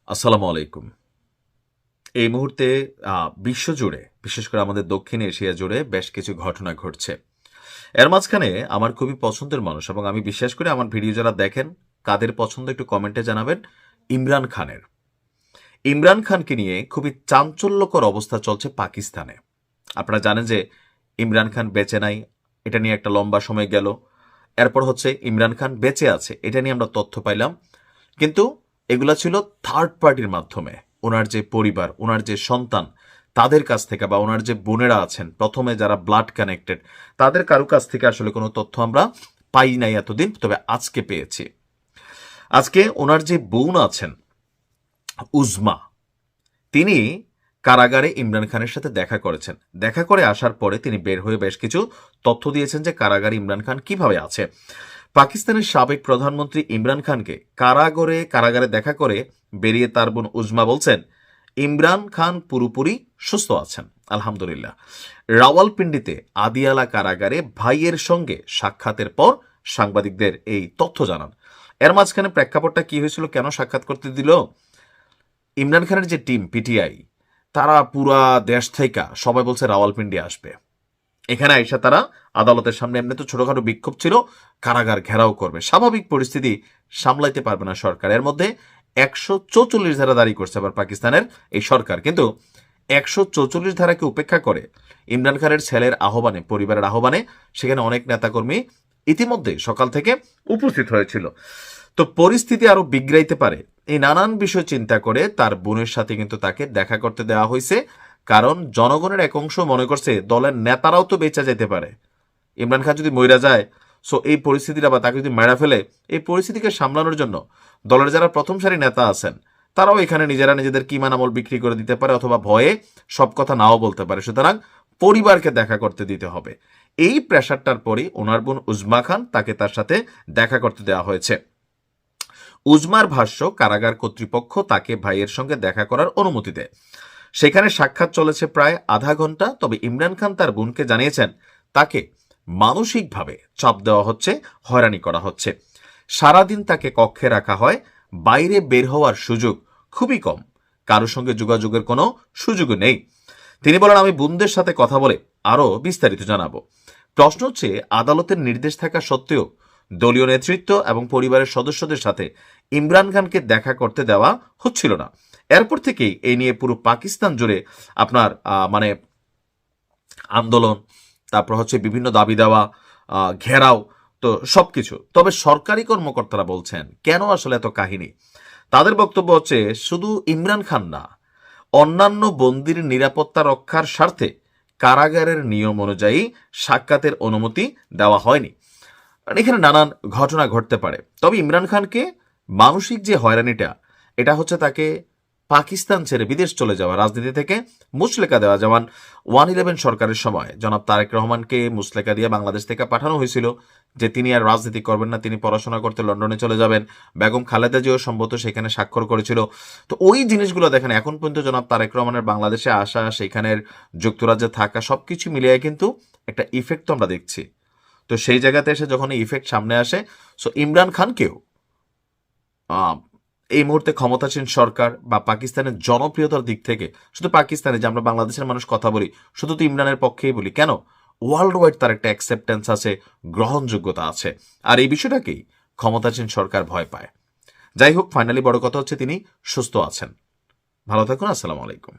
আসসালামু আলাইকুম। এই মুহূর্তে বিশ্বজুড়ে, বিশেষ করে আমাদের দক্ষিণ এশিয়া জুড়ে বেশ কিছু ঘটনা ঘটছে। এর মাঝখানে আমার খুবই পছন্দের মানুষ এবং আমি বিশ্বাস করি আমার ভিডিও যারা দেখেন, কাদের পছন্দ একটু কমেন্টে জানাবেন। ইমরান খানের। ইমরান খানকে নিয়ে খুবই চাঞ্চল্যকর অবস্থা চলছে পাকিস্তানে। আপনারা জানেন যে ইমরান খান বেঁচে নাই, এটা নিয়ে একটা লম্বা সময় গেল। এরপর হচ্ছে ইমরান খান বেঁচে আছে, এটা নিয়ে আমরা তথ্য পাইলাম। কিন্তু এগুলা ছিল থার্ড পার্টির মাধ্যমে। ওনার যে পরিবার, ওনার যে সন্তান, তাদের কাছ থেকে বা ওনার যে বোনেরা আছেন প্রথমে যারা ব্লাড কানেক্টেড, তাদের কারো কাছ থেকে আসলে কোনো তথ্য আমরা পাই নাই এতদিন, তবে আজকে পেয়েছি। আজকে ওনার যে বোন আছেন উজমা, তিনি কারাগারে ইমরান খানের সাথে দেখা করেছেন। দেখা করে আসার পরে তিনি বের হয়ে বেশ কিছু তথ্য দিয়েছেন যে কারাগারে ইমরান খান কিভাবে আছে। পাকিস্তানের সাবেক প্রধানমন্ত্রী ইমরান খানকে কারাগারে দেখা করে বেরিয়ে তার বোন উজমা বলছেন ইমরান খান পুরোপুরি সুস্থ আছেন, আলহামদুলিল্লাহ। রাওয়ালপিন্ডিতে আদিয়ালা কারাগারে ভাইয়ের সঙ্গে সাক্ষাতের পর সাংবাদিকদের এই তথ্য জানান। এর মাঝখানে প্রেক্ষাপটটা কি হয়েছিল, কেন সাক্ষাৎ করতে দিল? ইমরান খানের যে টিম পিটিআই, তারা পুরা দেশ থেকে সবাই বলছে রাওয়ালপিন্ডি আসবে। এখানে আইসা তারা আদালতের সামনে, এমনি তো ছোটখাটো বিক্ষোভ ছিল, কারাগার ঘেরাও করবে। স্বাভাবিক পরিস্থিতি সামলাইতে পারবে না সরকার। এর মধ্যে 144 ধারা জারি করছে আবার পাকিস্তানের এই সরকার। কিন্তু 144 ধারাকে উপেক্ষা করে ইমরান খানের ছেলের আহ্বানে, পরিবারের আহ্বানে সেখানে অনেক নেতাকর্মী ইতিমধ্যে সকাল থেকে উপস্থিত হয়েছিল। তো পরিস্থিতি আরো বিগড়াইতে পারে, এই নানান বিষয় চিন্তা করে তার বোনের সাথে কিন্তু তাকে দেখা করতে দেওয়া হয়েছে। কারণ জনগণের এক অংশ মনে করছে দলের নেতারাও তো বেঁচে যেতে পারে, ইমরান খান যদি মইরা যায়। সো এই পরিস্থিতিটা বা তাকে যদি মেরা ফেলে, এই পরিস্থিতিকে সামলানোর জন্য দলের যারা প্রথম সারি নেতা আছেন তারাও এখানে নিজেরা নিজেদের কিমান আমল বিক্রি করে দিতে পারে, অথবা ভয়ে সব কথা নাও বলতে পারে। সুতরাং পরিবারকে দেখা করতে দিতে হবে। এই প্রেশারটার পরই ওনার বোন উজমা খান, তাকে তার সাথে দেখা করতে দেওয়া হয়েছে। উজমার ভাষ্য, কারাগার কর্তৃপক্ষ তাকে ভাইয়ের সঙ্গে দেখা করার অনুমতি দেয়। সেখানে সাক্ষাৎ চলেছে প্রায় আধা ঘন্টা। তবে ইমরান খান তার বোনকে জানিয়েছেন তাকে মানসিকভাবে চাপ দেওয়া হচ্ছে, হয়রানি করা হচ্ছে। সারাদিন তাকে কক্ষে রাখা হয়, বাইরে বের হওয়ার সুযোগ খুবই কম, কারোর সঙ্গে যোগাযোগের কোনো সুযোগ নেই। তিনি বলেন, আমি বোনদের সাথে কথা বলে আরো বিস্তারিত জানাবো। প্রশ্ন হচ্ছে, আদালতের নির্দেশ থাকা সত্ত্বেও দলীয় নেতৃত্ব এবং পরিবারের সদস্যদের সাথে ইমরান খানকে দেখা করতে দেওয়া হচ্ছিল না। এরপর থেকেই এই নিয়ে পুরো পাকিস্তান জুড়ে আপনার মানে আন্দোলন, তারপর হচ্ছে বিভিন্ন দাবি দেওয়া, ঘেরাও, তো সবকিছু। তবে সরকারি কর্মকর্তারা বলছেন কেন আসলে এত কাহিনী। তাদের বক্তব্য হচ্ছে শুধু ইমরান খান না, অন্যান্য বন্দির নিরাপত্তা রক্ষার স্বার্থে কারাগারের নিয়ম অনুযায়ী সাক্ষাতের অনুমতি দেওয়া হয়নি। এখানে নানান ঘটনা ঘটতে পারে। তবে ইমরান খানকে মানসিক যে হয়রানিটা, এটা হচ্ছে তাকে পাকিস্তান ছেড়ে বিদেশ চলে যাওয়া, রাজনীতি থেকে মুচলেকা দেওয়া। যেমন 111 সরকারের সময় জনাব তারেক রহমানকে মুচলেকা দিয়ে বাংলাদেশ থেকে পাঠানো হয়েছিল যে তিনি আর রাজনীতি করবেন না, তিনি পড়াশোনা করতে লন্ডনে চলে যাবেন। বেগম খালেদা জিয়াও সম্ভবত সেখানে স্বাক্ষর করেছিল। তো ওই জিনিসগুলো দেখেন, এখন পর্যন্ত জনাব তারেক রহমানের বাংলাদেশে আসা, সেখানের যুক্তরাজ্যে থাকা, সবকিছু মিলিয়ে কিন্তু একটা ইফেক্ট তো আমরা দেখছি। তো সেই জায়গাতে এসে যখন ইফেক্ট সামনে আসে, সো ইমরান খানকেও এই মুহূর্তে ক্ষমতাসীন সরকার বা পাকিস্তানের জনপ্রিয়তার দিক থেকে, শুধু পাকিস্তানে যে আমরা বাংলাদেশের মানুষ কথা বলি, শুধু তো ইমরানের পক্ষেই বলি কেন, ওয়ার্ল্ড ওয়াইড তার একটা অ্যাকসেপ্টেন্স আছে, গ্রহণযোগ্যতা আছে। আর এই বিষয়টাকেই ক্ষমতাসীন সরকার ভয় পায়। যাই হোক, ফাইনালি বড় কথা হচ্ছে তিনি সুস্থ আছেন। ভালো থাকুন। আসসালামু আলাইকুম।